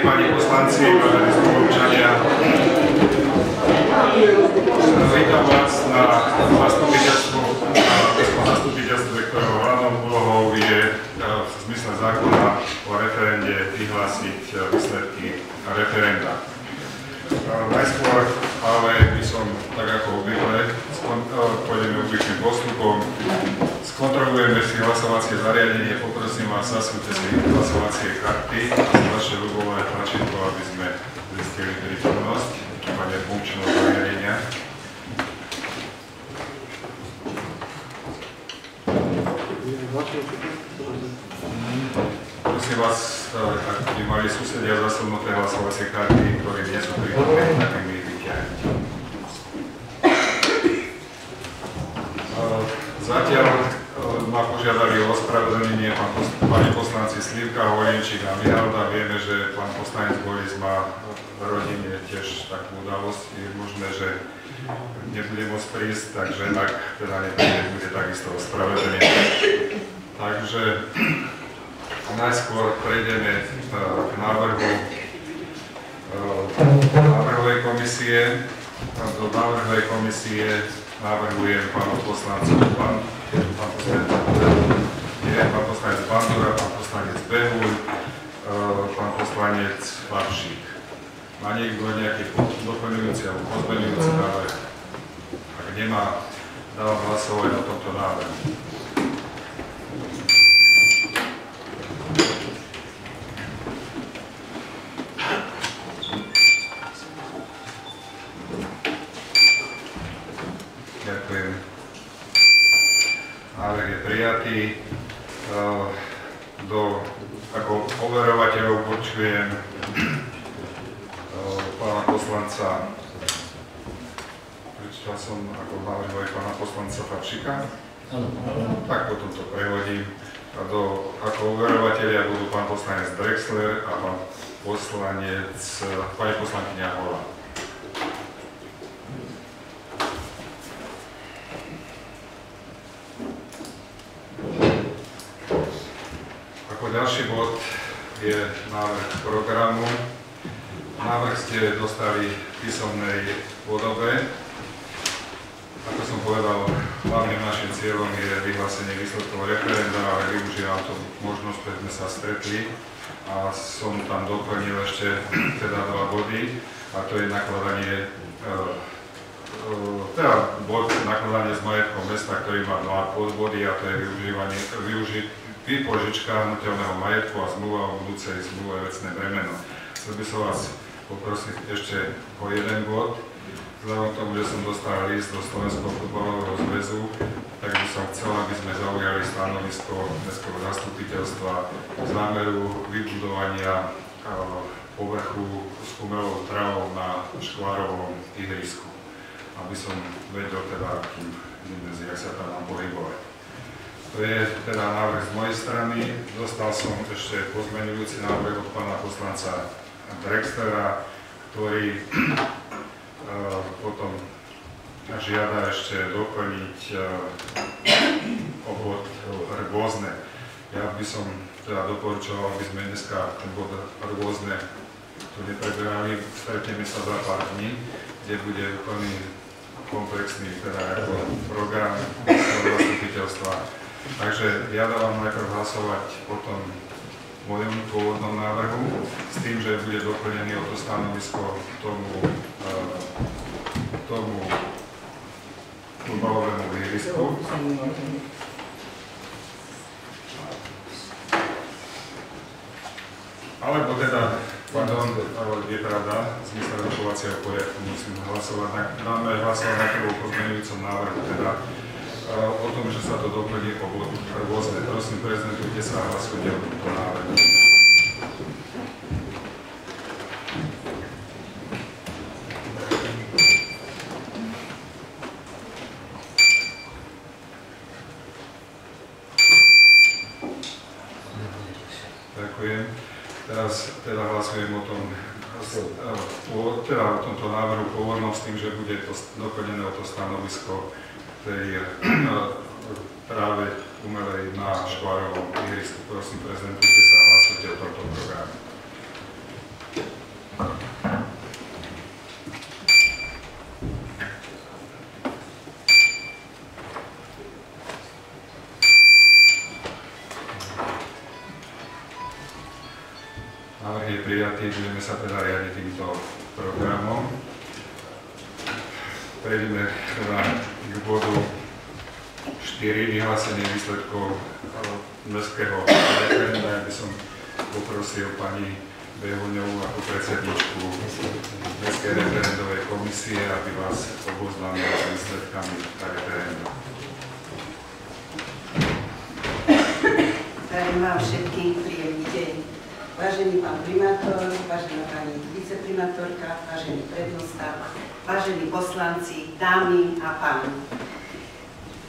Pani poslanci, vážení spoluobčania, vítam vás na zastupiteľstve, ktorého hlavnou úlohou je v zmysle zákona o referende vyhlásiť výsledky referenda. Najskôr ale by som, tak ako obvykle, pôjdeme obvyklým postupom, skontrolujeme si hlasovacie zariadenie, poprosím vás, zasúďte si hlasovacie karty a vaše ľubové tlačidlo, aby sme zistili prítomnosť, prípadne funkčnosť zariadenia. Prosím vás, ak by mali susedia zasunúté hlasovacie karty, ktoré nie sú prítomné, tak mi ich vyťahnuť. Zatiaľ ma požiadali o ospravedlnenie pani poslanci Slivka, Horenčík a Mihalda. Vieme, že pán poslanec Boris má v rodine tiež takú udalosť. Je možné, že nebude môcť prísť, takže ak teda nepríde, bude takisto ospravedlenie. Takže najskôr prejdeme k návrhu návrhovej komisie. Do návrhovej komisie navrhujem pánu poslancu pán poslanec Bandura, pán poslanec Behuľ, pán poslanec Pavšík. Má niekto nejaký doplňujúci alebo pozmeňujúci návrh? Ak nemá, dávam hlasovať o tomto návrhu. Ďakujem. Návrh je prijatý. Ako overovateľov počujem pána poslanca, prečítal som ako návrhový pána poslanca Pavšíka. Tak potom to prehodím. Ako overovateľia budú pán poslanec Drexler a pani poslankyňa Hola. Ďalší bod je návrh programu. Návrh ste dostali v písomnej podobe. Ako som povedal, hlavným našim cieľom je vyhlásenie výsledkov referenda, ale využívam tú možnosť, keď sme sa stretli a som tam doplnil ešte teda 2 body, a to je nakladanie nakladanie s majetkom mesta, ktorý má 2 podbody, a to je vypožička hnutelného majetku a zmluva o budúcej zmluve vecné bremeno. Chcel by som vás poprosiť ešte o jeden bod. Vzhľadom k tomu, že som dostal list do Slovenského futbalového zväzu, tak by som chcel, aby sme zaujali stanovisko mestského zastupiteľstva k zámeru vybudovania povrchu s umelou travou na Škvárovom ihrisku. Aby som vedel teda, akým dimenziách sa tam mám pohybovať. To je teda návrh z mojej strany. Dostal som ešte pozmeňujúci návrh od pána poslanca Drexlera, ktorý potom žiada ešte doplniť obvod rôzne. Ja by som teda doporučoval, aby sme dneska ten bod rôzne tu nepreberali. Stretneme sa za pár dní, kde bude úplný komplexný teda program zastupiteľstva. Takže ja dávam najprv hlasovať o tom mojom pôvodnom návrhu s tým, že bude doplnený o to stanovisko tomu futbalovému ihrisku. Alebo teda, je pravda, v zmysle rokovacieho poriadku musím hlasovať, dáme hlasovať na prvom pozmeňujúcom návrhu, teda o tom, že sa to doplní o bod rôzne. Prosím, prezentujte sa a hlasujte o tomto návrhu. teda hlasujem o tom, teda o tomto návrhu pôvodnom s tým, že bude to doplnené o to stanovisko tej práve umelej na škvárovom ihrisku. Prosím, prezentujte sa a hlasujte o tomto programe. Návrh je prijatý, budeme sa teda riadiť týmto programom. Prejdeme teda k bodu 4, vyhlásenie výsledkov mestského referenda. Ja by som poprosil pani Behuňovú ako predsedničku Mestskej referendovej komisie, aby vás oboznámila s výsledkami referenda. Prajem vám všetkým príjemný deň. Vážený pán primátor, vážená pani viceprimátorka, vážený prednosta, vážení poslanci, dámy a páni.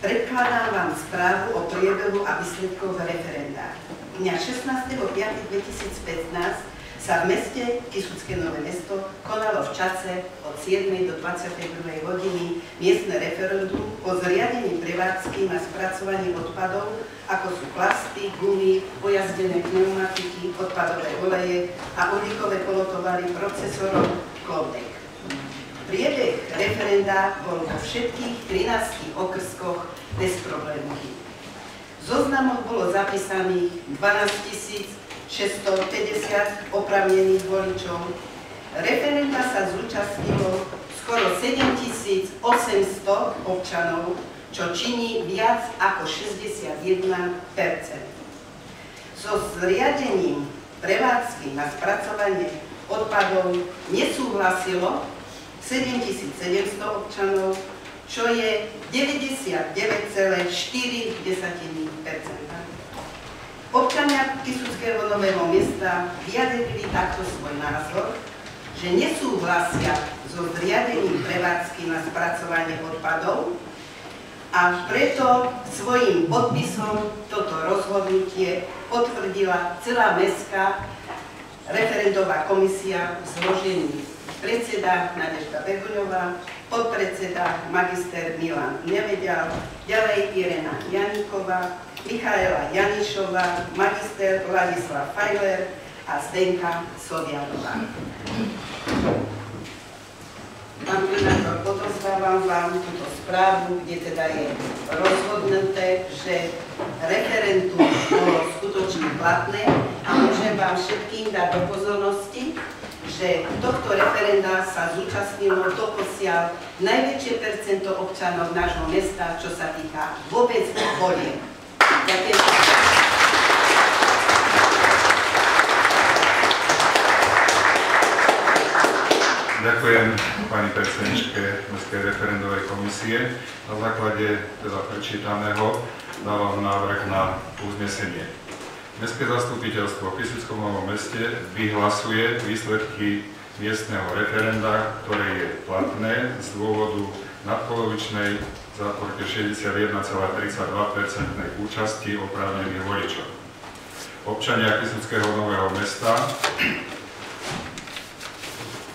Predkladám vám správu o priebehu a výsledkoch referenda. Dňa 16.5.2015 sa v meste Kysucké Nové Mesto konalo v čase od 7. do 22. hodiny miestne referendum o zriadení prevádzky na spracovanie odpadov, ako sú plasty, gumy, pojazdené pneumatiky, odpadové oleje a uhlíkové polotovary procesorov Klondek. Priebeh referenda bol vo všetkých 13 okrskoch bezproblémový. V zoznamoch bolo zapísaných 12 650 oprávnených voličov. Referenda sa zúčastnilo skoro 7800 občanov, čo činí viac ako 61%. So zriadením prevádzky na spracovanie odpadov nesúhlasilo 7700 občanov, čo je 99,4%. Občania Kysuckého Nového Mesta vyjadrili takto svoj názor, že nesúhlasia so zriadením prevádzky na spracovanie odpadov a preto svojím podpisom toto rozhodnutie potvrdila celá mestská referendová komisia v zložení predseda Nadežda Behuňová, podpredseda magister Milan Nevedial, ďalej Irena Janíková, Michaela Janišová, magister Ladislav Fajler a Zdenka Sovianová. Pán primátor, odozdávam vám túto správu, kde teda je rozhodnuté, že referendum bolo skutočne platné a môžem vám všetkým dať do pozornosti, že tohto referenda sa zúčastnilo doposiaľ najväčšie percento občanov nášho mesta, čo sa týka vôbec volieb. Ďakujem. Ďakujem pani predsedničke Mestskej referendovej komisie. Na základe teda prečítaného dávam návrh na uznesenie. Mestské zastupiteľstvo v Kysuckom Novom Meste vyhlasuje výsledky miestneho referenda, ktoré je platné z dôvodu nadpolovičnej záporke 61,32% účasti oprávnených voličov. Občania Kysuckého Nového Mesta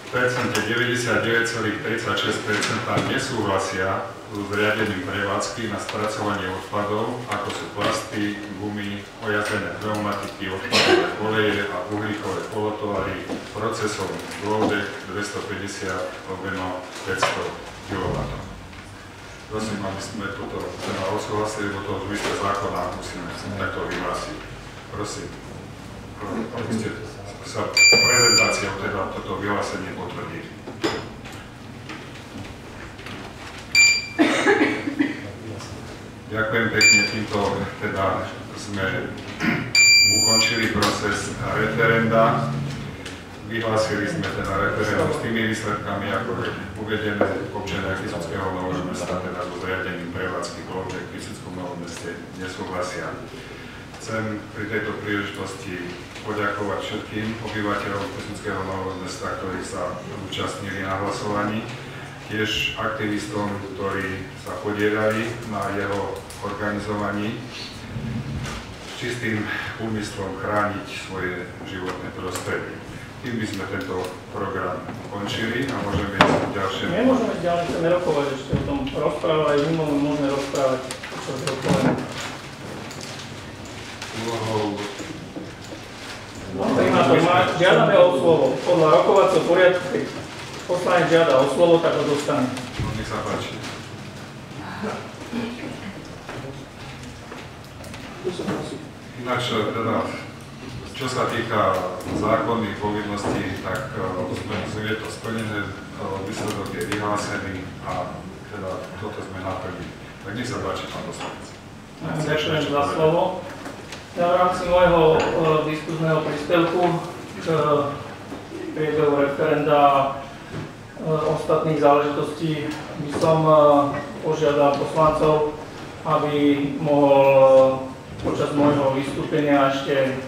v percente 99,36% nesúhlasia so zriadením prevádzky na spracovanie odpadov, ako sú plasty, gumy, ojazdené pneumatiky, odpadové oleje a uhlíkové polotovary procesom Klondek 250/500 kW. Prosím, aby sme toto odsúhlasili, lebo toho zmysle zákona musíme takto vyhlásiť. Prosím, aby ste sa prezentáciou teda toto vyhlásenie potvrdili. Ďakujem pekne, týmto teda sme ukončili proces referenda. Vyhlásili sme teda referendum s tými výsledkami, ako je uvedené občania Kysuckého Nového Mesta, teda so zriadením prevádzky Klondek v Kysuckom Novom Meste nesúhlasia. Chcem pri tejto príležitosti poďakovať všetkým obyvateľom Kysuckého Nového Mesta, ktorí sa účastnili na hlasovaní, tiež aktivistom, ktorí sa podielali na jeho organizovaní s čistým úmyslom chrániť svoje životné prostredie. tým by sme tento program končili a môžeme ísť ďalšie. Nemôžeme ísť ďalej, chceme rokovať ešte o tom. Rozprávať aj mimo môžeme rozprávať, čo je rokovanie. Žiadame o slovo. Podľa rokovacieho poriadku, keď poslanec žiada o slovo, tak ho dostane. Nech sa páči. Ináč teda, čo sa týka zákonných povinností, tak je to splnené, výsledok je vyhlásený a teda toto sme naplnili. Tak nech sa páči, pán poslanec. Ďakujem za slovo. Ja v rámci môjho diskuzného príspevku k priebehu referenda a ostatných záležitostí by som požiadal poslancov, aby mohol počas môjho vystúpenia ešte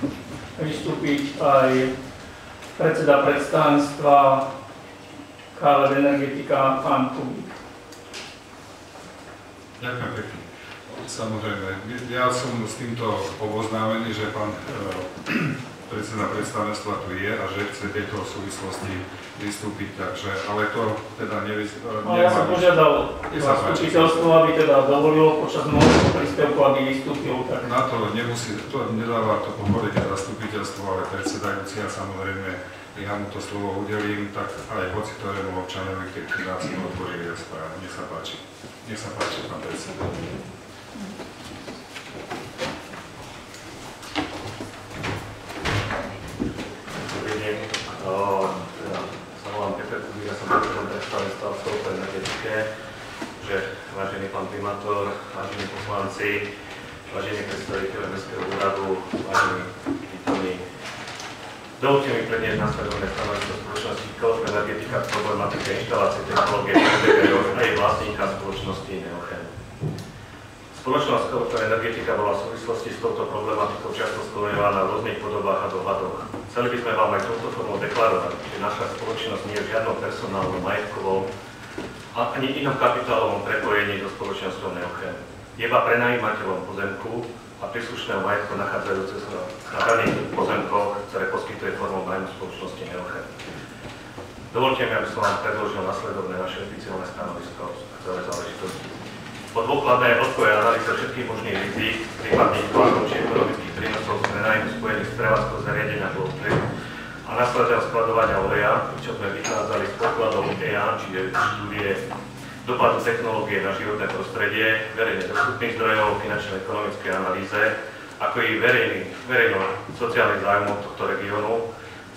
vystúpiť aj predseda predstavenstva KLF Energetika, pán Kubík. Ďakujem pekne. Samozrejme, ja som s týmto oboznámený, že pán predseda predstavenstva tu je a že chce v tejto súvislosti vystúpiť, takže, ale to teda ja som požiadal zastupiteľstvo, aby teda dovolilo počas môjho príspevku, aby vystúpil. Tak. Na to nemusí, to nedáva to povolenie zastupiteľstvo, ale predsedajúci a samozrejme ja mu to slovo udelím, tak aj hoci ktorému občanovi, keď si otvorí rozprávu. Nech sa páči. Nech sa páči, pán predseda. Dobrý deň. Sa volám Peter Kubík, ja som predsedom predstavenstva v Spolkovej energetike, že vážený pán primátor, vážení poslanci, vážení predstaviteľe Mestského úradu, vážení prítomní, dovoľte mi predniesť nasledovné stanovisko spoločnosti KLF Energetika k problematike inštalácie technológie a jej vlastníka spoločnosti Neochen. Spoločnosť KLF Energetika bola v súvislosti s touto problematikou často spomenovaná v rôznych podobách a dohľadoch. Chceli by sme vám aj touto formou deklarovať, že naša spoločnosť nie je v žiadnom personálnom, majetkovom a ani inom kapitálovom prepojení so spoločnosťou Neochen. Je iba prenajímateľom pozemku a príslušného majetku nachádzajúce sa na daných pozemkoch, ktoré poskytuje formou nájmu spoločnosti Neochen. Dovoľte mi, aby som vám predložil nasledovné naše oficiálne stanovisko a celé záležitosti. Po dôkladnej hĺbkovej analýze všetkých možných rizík, prípadných plánov či ekonomických prínosov z prenájmu spojených s prevádzkou zariadenia Voltec a následného skladovania oleja, čo sme vychádzali z podkladov EA, čiže štúdie dopadu technológie na životné prostredie, verejne dostupných zdrojov, finančno-ekonomickej analýze, ako i verejno-sociálnych záujmov tohto regiónu,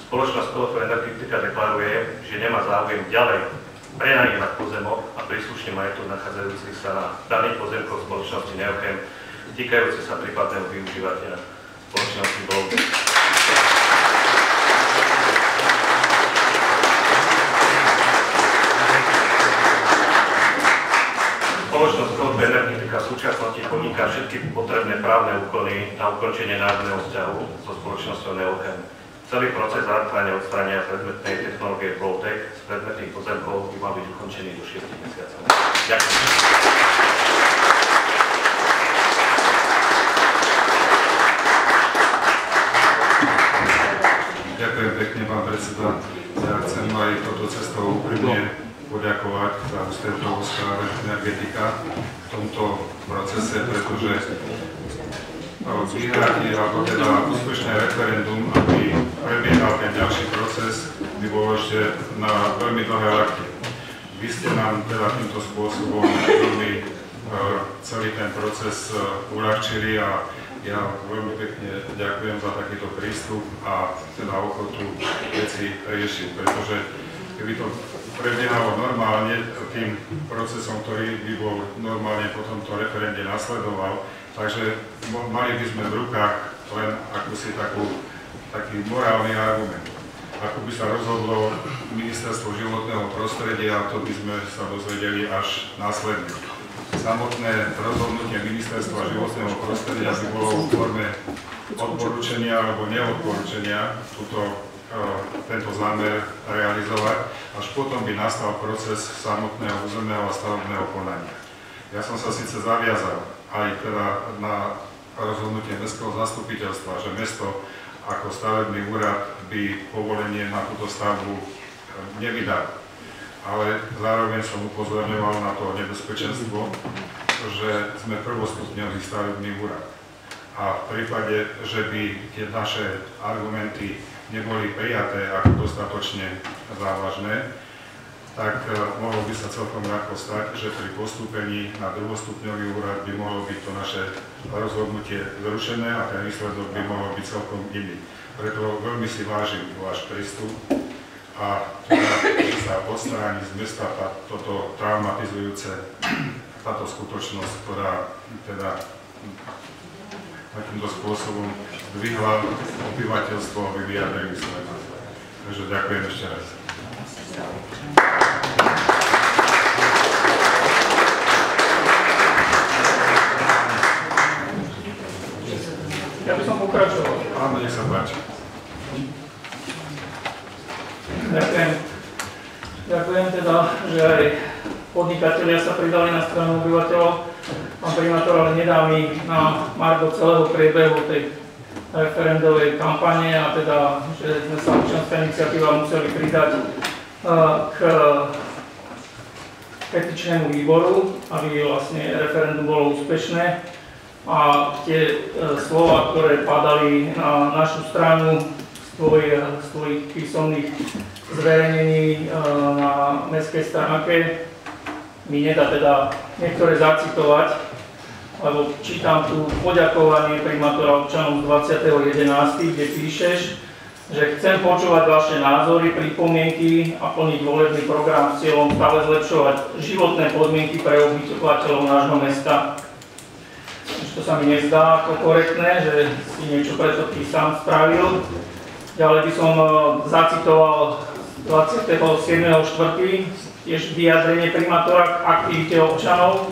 spoločnosť KLF Energetika deklaruje, že nemá záujem ďalej prenajímať pozemok a príslušný majetok nachádzajúci sa na daných pozemkoch spoločnosti Neochen, týkajúce sa prípadného využívateľa spoločnosti Voltec. Spoločnosť KLF Energetika v súčasnosti podniká všetky potrebné právne úkony na ukončenie nájomného vzťahu so spoločnosťou Neochen. Celý proces záchrany a odstránenia predmetnej technológie Voltec z predmetných pozemkov by mal byť ukončený do 6 mesiacov. Ďakujem. Ďakujem pekne, pán predseda. Ja chcem aj touto cestou úprimne poďakovať za ústretovosť Energetika v tomto procese, pretože vyhradiť alebo teda úspešné referendum, aby prebiehal ten ďalší proces, by bolo ešte na veľmi dlhé lakte. Vy ste nám teda týmto spôsobom veľmi celý ten proces uľahčili a ja veľmi pekne ďakujem za takýto prístup a teda ochotu veci riešiť, pretože keby to prebiehalo normálne tým procesom, ktorý by bol normálne po tomto referende nasledoval, takže mali by sme v rukách len taký morálny argument. Ako by sa rozhodlo Ministerstvo životného prostredia, to by sme sa dozvedeli až následne. Samotné rozhodnutie Ministerstva životného prostredia by bolo v forme odporúčania alebo neodporúčania tento zámer realizovať, až potom by nastal proces samotného územného a stavebného konania. Ja som sa síce zaviazal aj teda na rozhodnutie mestského zastupiteľstva, že mesto ako stavebný úrad by povolenie na túto stavbu nevydal. Ale zároveň som upozorňoval na to nebezpečenstvo, že sme prvostupňový stavebný úrad. A v prípade, že by tie naše argumenty neboli prijaté ako dostatočne závažné, tak mohlo by sa celkom ľahko stať, že pri postúpení na druhostupňový úrad by mohlo byť to naše rozhodnutie zrušené a ten výsledok by mohol byť celkom iný. Preto veľmi si vážim váš prístup a teda, že sa odstráni z mesta toto traumatizujúce, táto skutočnosť, ktorá teda takýmto spôsobom zdvihla obyvateľstvo a vyjadrili svoje názory. Takže ďakujem ešte raz. Ja by som pokračoval. Áno, nech sa páči. Ďakujem teda, že aj podnikatelia sa pridali na stranu obyvateľov. Pán primátor, ale nedá mi na margo celého priebehu tej referendovej kampane a teda, že sme sa občianská iniciatíva museli pridať k petičnému výboru, aby vlastne referendum bolo úspešné. A tie slova, ktoré padali na našu stranu z tvojich písomných zverejnení na mestskej stránke, mi nedá teda niektoré zacitovať, lebo čítam tu poďakovanie primátora občanov z 20.11., kde píšeš, že chcem počúvať vaše názory, pripomienky a plniť volebný program s cieľom stále zlepšovať životné podmienky pre obyvateľov nášho mesta. To sa mi nezdá ako korektné, že si niečo preto ty sám spravil. Ďalej by som zacitoval 27.4. tiež vyjadrenie primátora k aktivite občanov.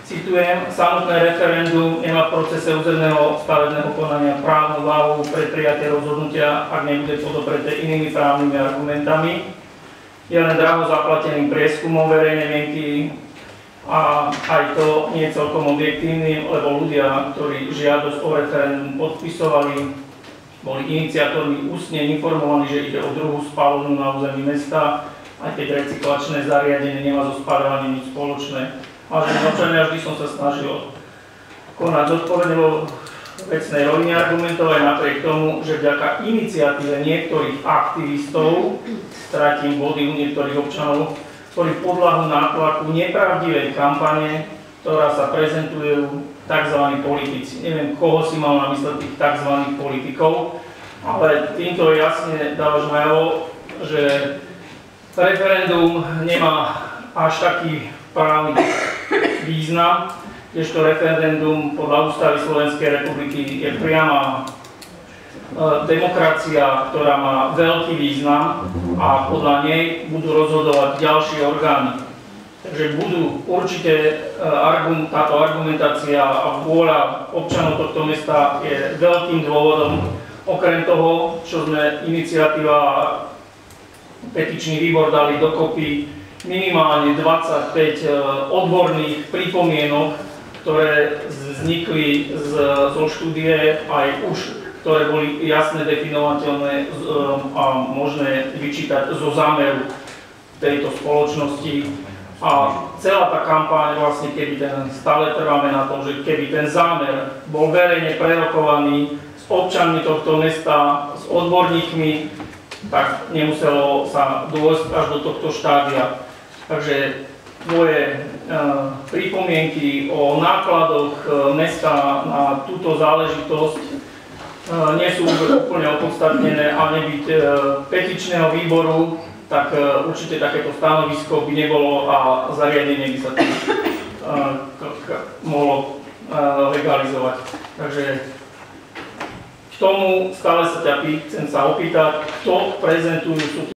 Citujem, samotné referendum nemá v procese územného stavebného konania právnu váhu pre prijatie rozhodnutia, ak nebude podopreté inými právnymi argumentami. Je len draho zaplateným prieskumom verejnej mienky a aj to nie celkom objektívnym, lebo ľudia, ktorí žiadosť o referendum podpisovali, boli iniciátormi ústne informovaní, že ide o druhú spaľovňu na území mesta, aj keď recyklačné zariadenie nemá so spaľovaním nič spoločné. Vážení občania, vždy som sa snažil konať zodpovedne vo vecnej rovine argumentovať napriek tomu, že vďaka iniciatíve niektorých aktivistov, stratím body u niektorých občanov, ktorí podľahu nátlaku nepravdivej kampane, ktorá sa prezentujú tzv. Politici. Neviem, koho si mal na mysle tých tzv. Politikov, ale týmto jasne dávaš najavo, že referendum nemá až taký právny význam, kdežto referendum podľa ústavy Slovenskej republiky je priama demokracia, ktorá má veľký význam a podľa nej budú rozhodovať ďalšie orgány. Takže budú určite táto argumentácia a vôľa občanov tohto mesta je veľkým dôvodom. Okrem toho, čo sme iniciatíva petičný výbor dali dokopy minimálne 25 odborných pripomienok, ktoré vznikli zo štúdie aj už, ktoré boli jasne definovateľné a možné vyčítať zo zámeru tejto spoločnosti. A celá tá kampaň, vlastne stále trváme na tom, že keby ten zámer bol verejne prerokovaný s občanmi tohto mesta, s odborníkmi, tak nemuselo sa dôjsť až do tohto štádia. Takže tvoje pripomienky o nákladoch mesta na túto záležitosť nie sú úplne opodstatnené a nebyť petičného výboru, tak určite takéto stanovisko by nebolo a zariadenie by sa tým mohlo legalizovať. Takže k tomu stále sa ťa chcem sa opýtať, kto prezentujú